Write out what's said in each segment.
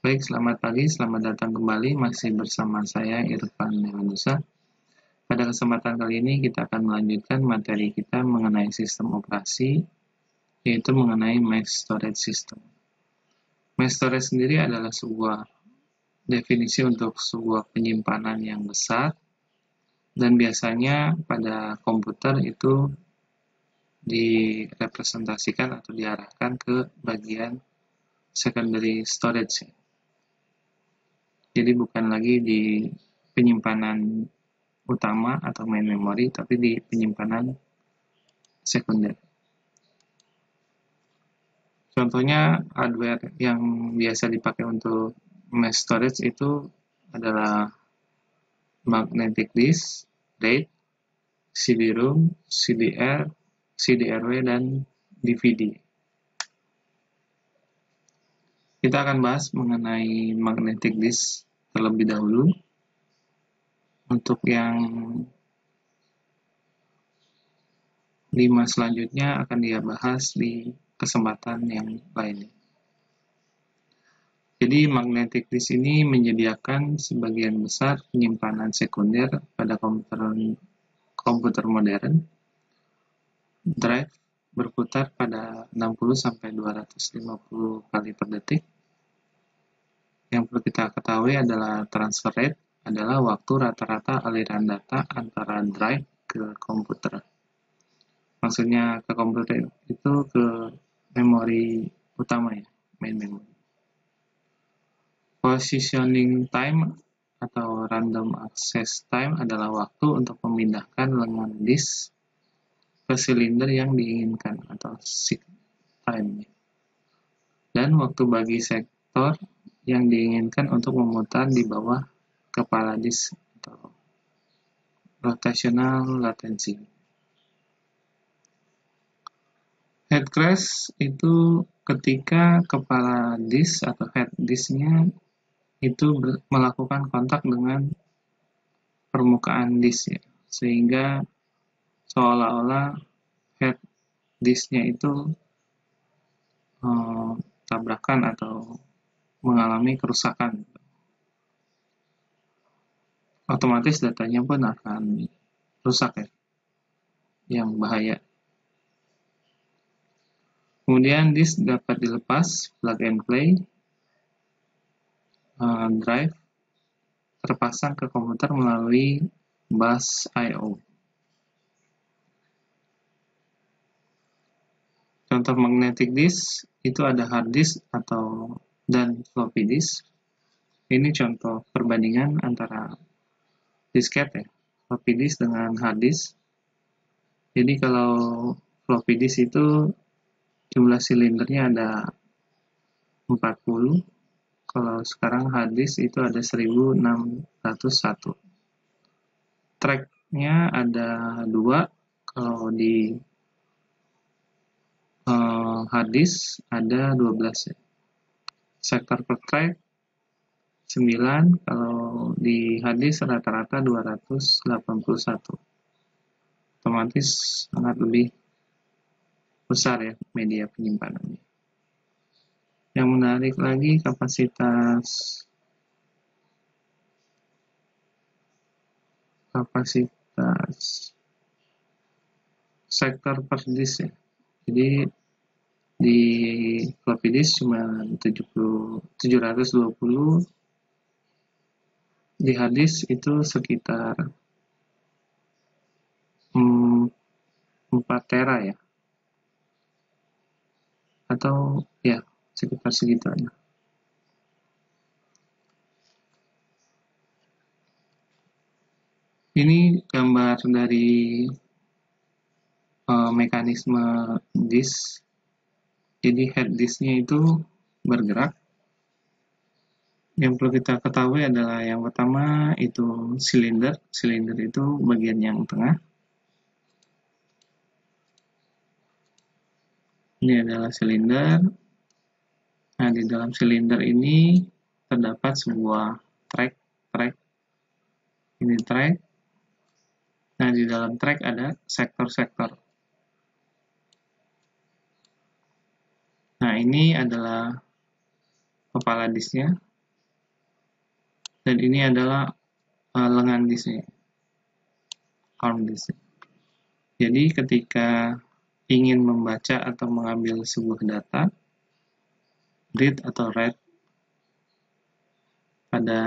Baik, selamat pagi, selamat datang kembali. Masih bersama saya Irfan Dewanusa. Pada kesempatan kali ini kita akan melanjutkan materi kita mengenai sistem operasi, yaitu mengenai Mass Storage System. Mass Storage sendiri adalah sebuah definisi untuk sebuah penyimpanan yang besar, dan biasanya pada komputer itu direpresentasikan atau diarahkan ke bagian secondary storage. Jadi bukan lagi di penyimpanan utama atau main memory, tapi di penyimpanan sekunder. Contohnya hardware yang biasa dipakai untuk mass storage itu adalah magnetic disk, RAID, CD-ROM, CDR, CD-RW, dan DVD. Kita akan bahas mengenai magnetic disk terlebih dahulu. Untuk yang 5 selanjutnya akan dia bahas di kesempatan yang lainnya. Jadi magnetic disk ini menyediakan sebagian besar penyimpanan sekunder pada komputer modern. Drive berputar pada 60-250 kali per detik. Yang perlu kita ketahui adalah transfer rate adalah waktu rata-rata aliran data antara drive ke komputer. Maksudnya ke komputer itu ke memori utama ya, main memory. Positioning time atau random access time adalah waktu untuk memindahkan lengan disk ke silinder yang diinginkan atau seek time. Dan waktu bagi sektor yang diinginkan untuk memutar di bawah kepala disk atau rotational latency. Head crash itu ketika kepala disk atau head disknya itu melakukan kontak dengan permukaan disk ya, sehingga seolah-olah head disknya itu tabrakan atau mengalami kerusakan. Otomatis datanya pun akan rusak ya, yang bahaya. Kemudian disk dapat dilepas, plug and play, drive terpasang ke komputer melalui bus I/O. Contoh magnetic disk itu ada hard disk dan floppy disk. Ini contoh perbandingan antara disket ya, floppy disk dengan hard disk. Jadi kalau floppy disk itu jumlah silindernya ada 40. Kalau sekarang hard disk itu ada 1601. Tracknya ada 2. Kalau di hard disk ada 12 ya. Sektor per track 9. Kalau di hard disk rata-rata 281. Otomatis sangat lebih besar ya media penyimpanannya. Yang menarik lagi kapasitas sektor per disk ya. Jadi di floppy disk cuma 720, di hard disk itu sekitar 4 tera ya, atau ya sekitar segitu aja. Ini gambar dari mekanisme disk. Jadi head disknya itu bergerak. Yang perlu kita ketahui adalah yang pertama itu silinder. Silinder itu bagian yang tengah. Ini adalah silinder. Nah, di dalam silinder ini terdapat sebuah track. Ini track. Nah, di dalam track ada sektor-sektor. Nah, ini adalah kepala disknya. Dan ini adalah lengan disknya, arm disk. Jadi ketika ingin membaca atau mengambil sebuah data, read atau write pada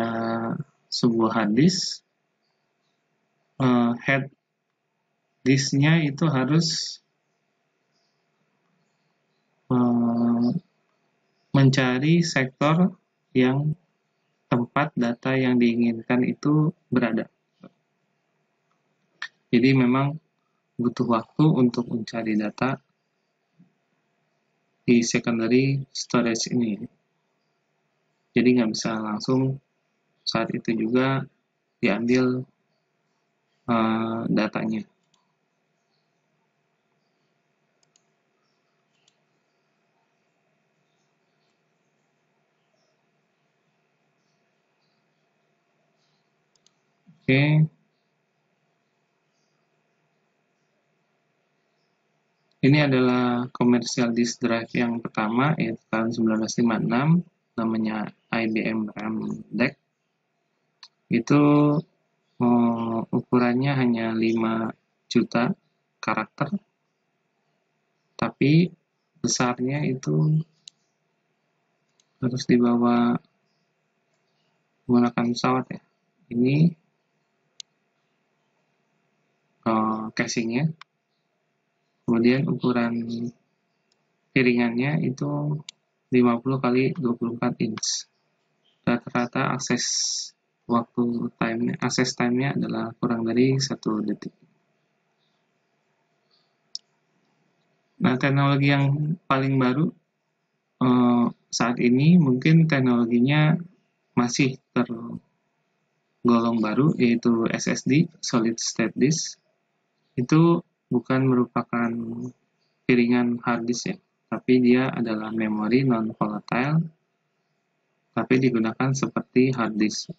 sebuah hard disk, head disknya itu harus mencari sektor yang tempat data yang diinginkan itu berada. Jadi memang butuh waktu untuk mencari data di secondary storage ini. Jadi nggak bisa langsung saat itu juga diambil datanya. Oke. Ini adalah commercial disk drive yang pertama, yaitu tahun 1956, namanya IBM RAM DEC. Itu ukurannya hanya 5 juta karakter, tapi besarnya itu harus dibawa menggunakan pesawat ya. Ini casingnya. Kemudian ukuran piringannya itu 50 kali 24 inch. Rata-rata akses time-nya adalah kurang dari 1 detik. Nah, teknologi yang paling baru saat ini mungkin teknologinya masih tergolong baru, yaitu SSD, Solid State Disk. Itu bukan merupakan piringan hard disk ya, tapi dia adalah memori non-volatile, tapi digunakan seperti hard disk.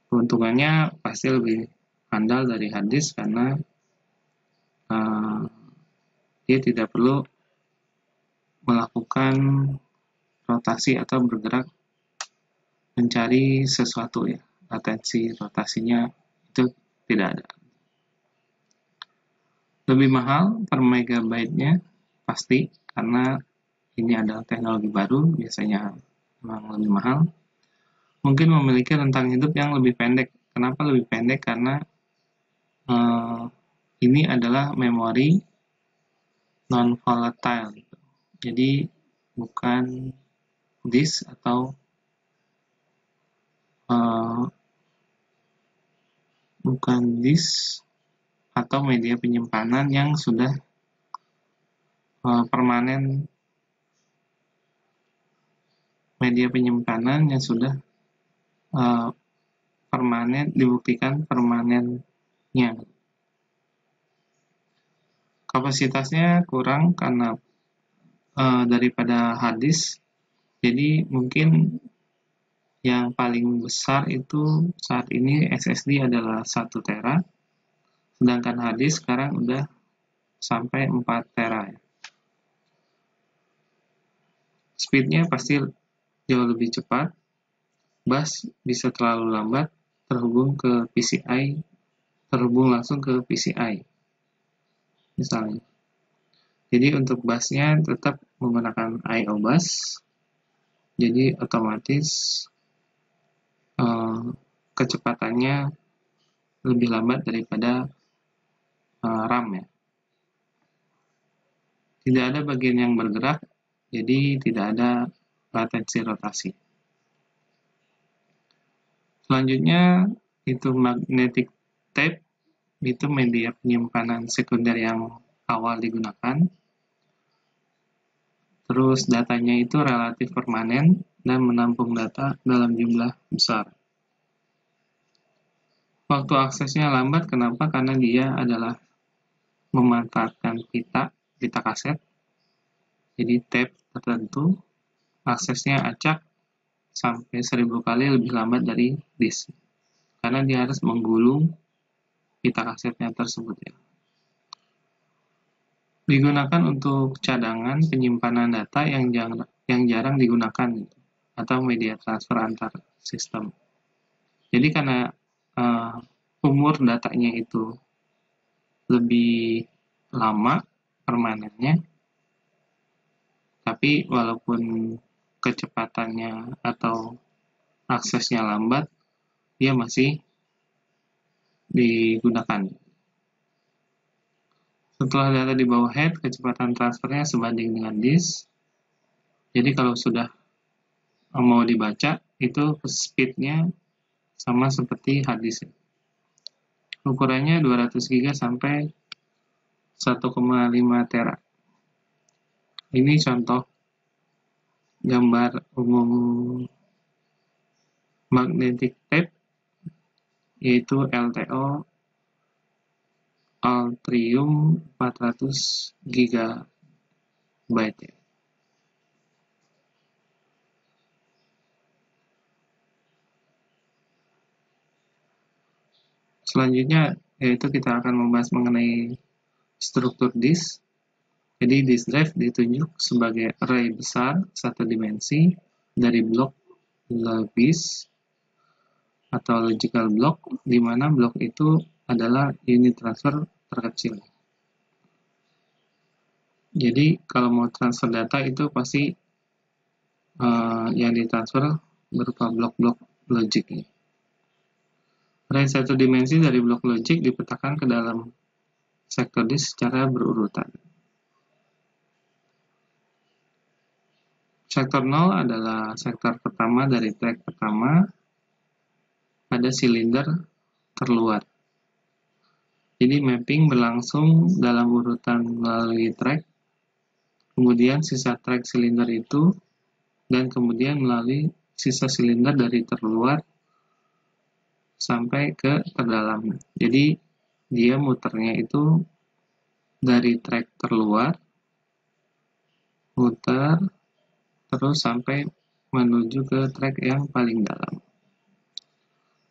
Keuntungannya pasti lebih handal dari hard disk karena dia tidak perlu melakukan rotasi atau bergerak mencari sesuatu ya. Latensi rotasinya itu tidak ada. Lebih mahal per megabyte-nya pasti, karena ini adalah teknologi baru, biasanya memang lebih mahal. Mungkin memiliki rentang hidup yang lebih pendek. Kenapa lebih pendek? Karena ini adalah memori non-volatile. Jadi bukan disk atau media penyimpanan yang sudah permanen, permanen, dibuktikan permanennya. Kapasitasnya kurang karena daripada hard disk. Jadi mungkin yang paling besar itu saat ini SSD adalah 1 tera, sedangkan hard disk sekarang udah sampai 4 tera ya. Speednya pasti jauh lebih cepat, bus bisa terlalu lambat terhubung langsung ke PCI misalnya. Jadi untuk busnya tetap menggunakan I/O bus, jadi otomatis kecepatannya lebih lambat daripada RAM ya. Tidak ada bagian yang bergerak, jadi tidak ada latensi rotasi. Selanjutnya itu magnetic tape, itu media penyimpanan sekunder yang awal digunakan. Terus datanya itu relatif permanen dan menampung data dalam jumlah besar. Waktu aksesnya lambat, kenapa? Karena dia adalah memanfaatkan pita kaset. Jadi tape tertentu aksesnya acak sampai 1000 kali lebih lambat dari disk, karena dia harus menggulung pita kasetnya tersebut ya. Digunakan untuk cadangan penyimpanan data yang jarang digunakan gitu. atau media transfer antar sistem. Jadi karena umur datanya itu lebih lama permanennya, tapi walaupun kecepatannya atau aksesnya lambat, dia masih digunakan. Setelah data di bawah head, kecepatan transfernya sebanding dengan disk. Jadi kalau sudah mau dibaca, itu speednya sama seperti hard disk. Ukurannya 200 GB sampai 1,5 tera. Ini contoh gambar umum magnetic tape, yaitu LTO Altrium 400 GB. Selanjutnya, yaitu kita akan membahas mengenai struktur disk. Jadi disk drive ditunjuk sebagai array besar satu dimensi dari blok LOGIS atau logical block, di mana blok itu adalah unit transfer terkecil. Jadi kalau mau transfer data itu pasti yang ditransfer berupa blok-blok logik. Array satu dimensi dari blok logik dipetakan ke dalam sektor disk secara berurutan. Sektor 0 adalah sektor pertama dari track pertama pada silinder terluar. Jadi mapping berlangsung dalam urutan melalui track, kemudian sisa track silinder itu, dan kemudian melalui sisa silinder dari terluar sampai ke terdalam. Jadi dia muternya itu dari track terluar, muter, terus sampai menuju ke track yang paling dalam.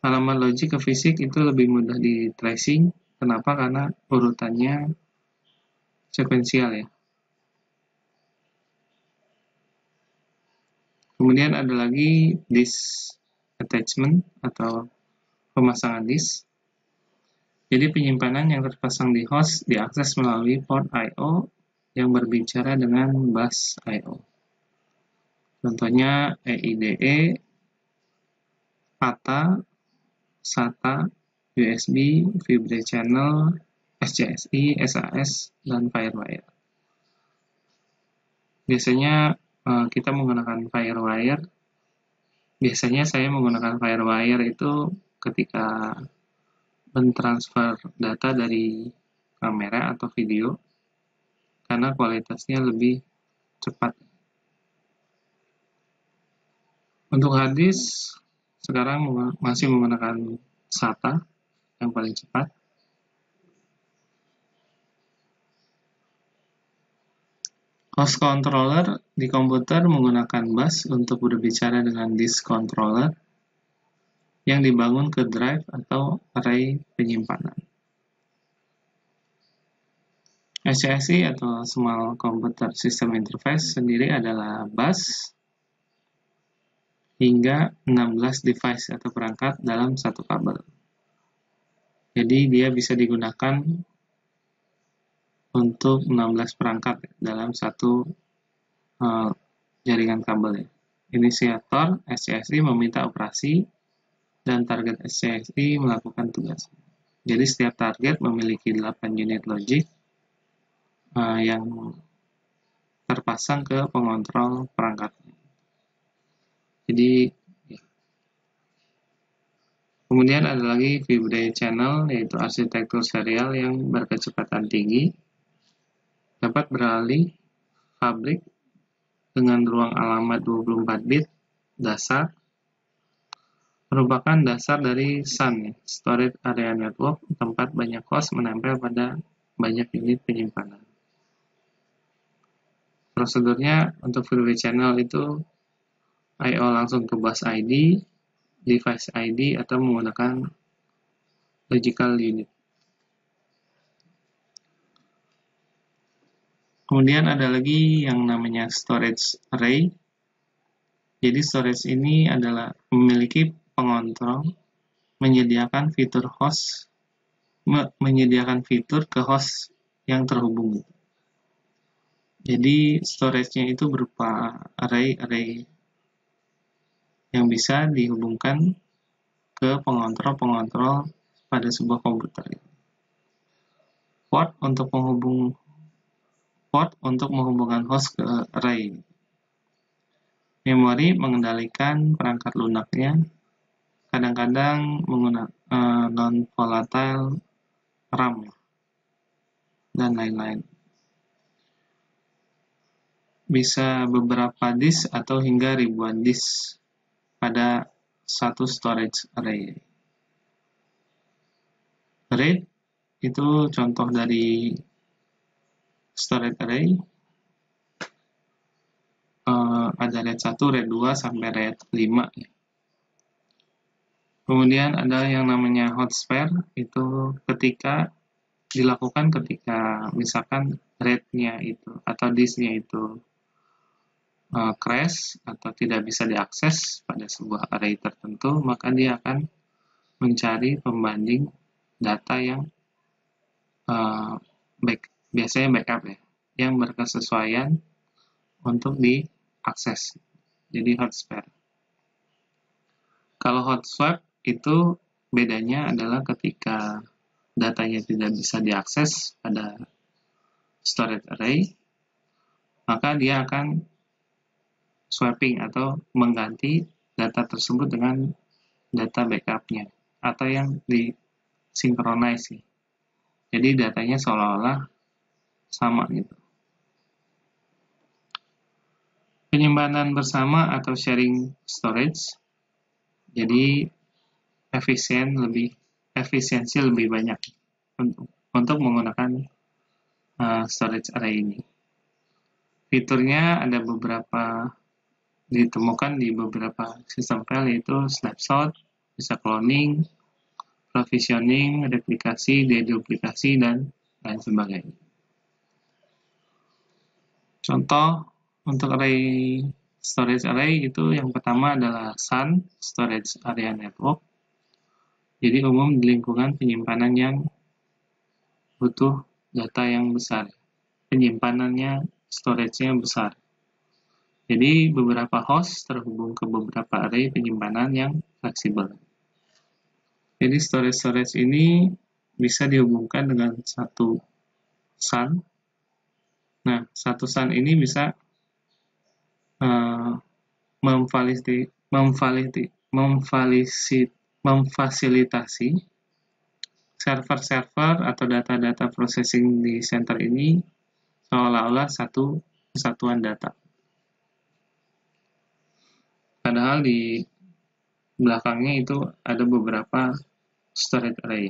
Halaman logik ke fisik itu lebih mudah di tracing. Kenapa? Karena urutannya sekuensial ya. Kemudian ada lagi disk attachment atau pemasangan disk. Jadi penyimpanan yang terpasang di host diakses melalui port I/O yang berbicara dengan bus I/O. Contohnya EIDE, PATA, SATA, USB, Vibre Channel, SCSI, SAS, dan Firewire. Biasanya kita menggunakan Firewire. Biasanya saya menggunakan Firewire itu ketika mentransfer data dari kamera atau video karena kualitasnya lebih cepat. Untuk hard disk sekarang masih menggunakan SATA yang paling cepat. Host controller di komputer menggunakan bus untuk berbicara dengan disk controller yang dibangun ke drive atau array penyimpanan. SCSI atau Small Computer System Interface sendiri adalah bus hingga 16 device atau perangkat dalam satu kabel. Jadi dia bisa digunakan untuk 16 perangkat dalam satu jaringan kabel. Inisiator SCSI meminta operasi dan target SCSI melakukan tugas. Jadi setiap target memiliki 8 unit logik yang terpasang ke pengontrol perangkat. Jadi kemudian ada lagi Vibre Channel, yaitu arsitektur serial yang berkecepatan tinggi, dapat beralih fabrik dengan ruang alamat 24 bit dasar, merupakan dasar dari SAN, Storage Area Network, tempat banyak host menempel pada banyak unit penyimpanan. Prosedurnya untuk Vibre Channel itu I/O langsung ke bus ID, device ID, atau menggunakan logical unit. Kemudian ada lagi yang namanya storage array, Jadi storage ini adalah memiliki pengontrol menyediakan fitur ke host yang terhubung. Jadi storage-nya itu berupa array yang bisa dihubungkan ke pengontrol-pengontrol pada sebuah komputer. Port untuk menghubungkan host ke array. Memori mengendalikan perangkat lunaknya, kadang-kadang menggunakan non-volatile RAM dan lain-lain. Bisa beberapa disk atau hingga ribuan disk pada satu storage array. RAID itu contoh dari storage array. Ada RAID 1, RAID 2, sampai RAID 5. Kemudian ada yang namanya hot spare, itu dilakukan ketika misalkan RAID-nya itu atau disk-nya itu crash atau tidak bisa diakses pada sebuah array tertentu, maka dia akan mencari pembanding data yang biasanya backup ya, yang berkesesuaian untuk diakses. Jadi hot spare. Kalau hot swap itu bedanya adalah ketika datanya tidak bisa diakses pada storage array, maka dia akan swapping atau mengganti data tersebut dengan data backupnya atau yang disinkronize. Jadi datanya seolah-olah sama gitu. Penyimpanan bersama atau sharing storage, jadi efisiensi lebih banyak untuk menggunakan storage array ini. Fiturnya ada ditemukan di beberapa sistem file, yaitu snapshot, bisa cloning, provisioning, replikasi, deduplikasi, dan lain sebagainya. Contoh untuk storage array itu yang pertama adalah SAN, Storage Area Network. Jadi umum di lingkungan penyimpanan yang butuh data yang besar. Penyimpanannya, storage-nya besar. Jadi beberapa host terhubung ke beberapa array penyimpanan yang fleksibel. Jadi storage ini bisa dihubungkan dengan satu SAN. Nah, satu SAN ini bisa memfasilitasi server-server atau data-data processing di center ini seolah-olah satu kesatuan data. Padahal di belakangnya itu ada beberapa storage array.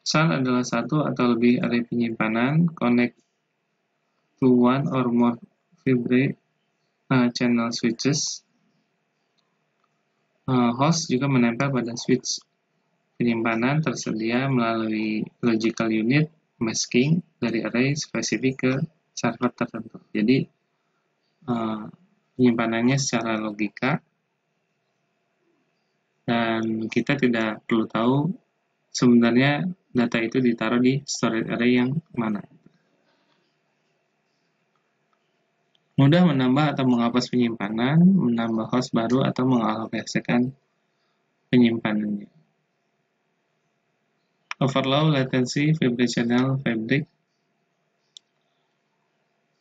SAN adalah satu atau lebih array penyimpanan connect to one or more fibre channel switches. Host juga menempel pada switch penyimpanan tersedia melalui logical unit masking dari array spesifik ke server tertentu. Jadi penyimpanannya secara logika, dan kita tidak perlu tahu sebenarnya data itu ditaruh di storage array yang mana. Mudah menambah atau menghapus penyimpanan, menambah host baru, atau mengalokasikan penyimpanannya. Overlow latency fibre channel fabric.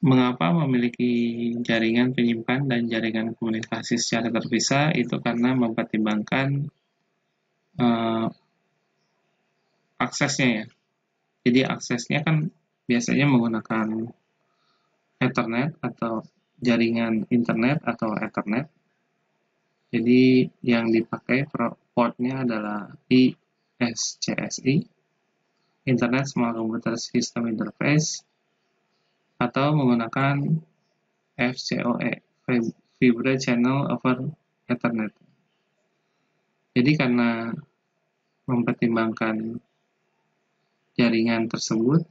Mengapa memiliki jaringan penyimpan dan jaringan komunikasi secara terpisah? Itu karena mempertimbangkan aksesnya ya. Jadi aksesnya kan biasanya menggunakan Ethernet atau jaringan internet atau Ethernet. Jadi yang dipakai portnya adalah ISCSI, Internet Small Computer System Interface, atau menggunakan FCOE, Fibre Channel over Ethernet. Jadi karena mempertimbangkan jaringan tersebut,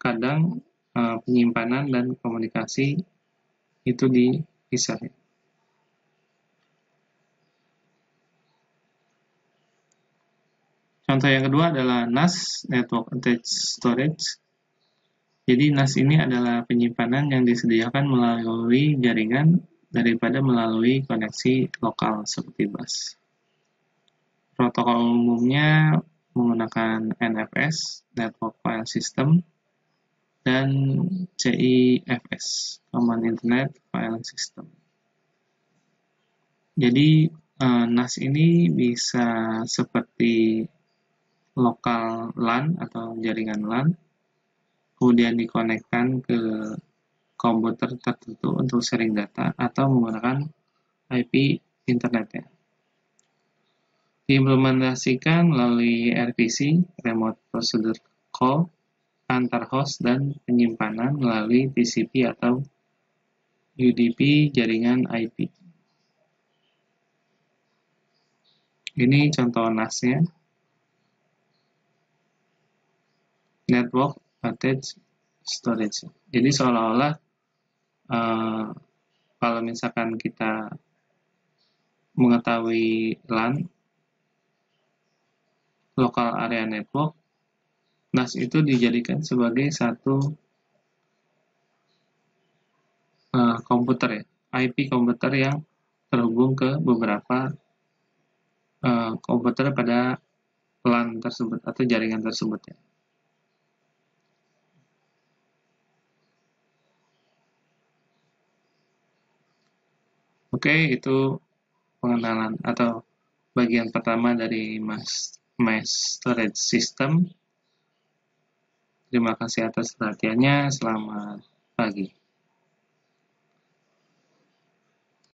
kadang penyimpanan dan komunikasi itu dipisah. Contoh yang kedua adalah NAS, Network Attached Storage. Jadi NAS ini adalah penyimpanan yang disediakan melalui jaringan daripada melalui koneksi lokal seperti bus. Protokol umumnya menggunakan NFS, Network File System, dan CIFS, Common Internet File System. Jadi NAS ini bisa seperti lokal LAN atau jaringan LAN, kemudian dikonekkan ke komputer tertentu untuk sharing data atau menggunakan IP internetnya. Diimplementasikan melalui RPC, Remote Procedure Call, antar host dan penyimpanan melalui TCP atau UDP jaringan IP. Ini contoh NAS-nya. Network Attached Storage. Jadi seolah-olah kalau misalkan kita mengetahui LAN, Local Area Network, NAS itu dijadikan sebagai satu komputer ya, IP komputer yang terhubung ke beberapa komputer pada LAN tersebut atau jaringan tersebut ya. Oke, itu pengenalan atau bagian pertama dari Mass Storage System. Terima kasih atas perhatiannya. Selamat pagi.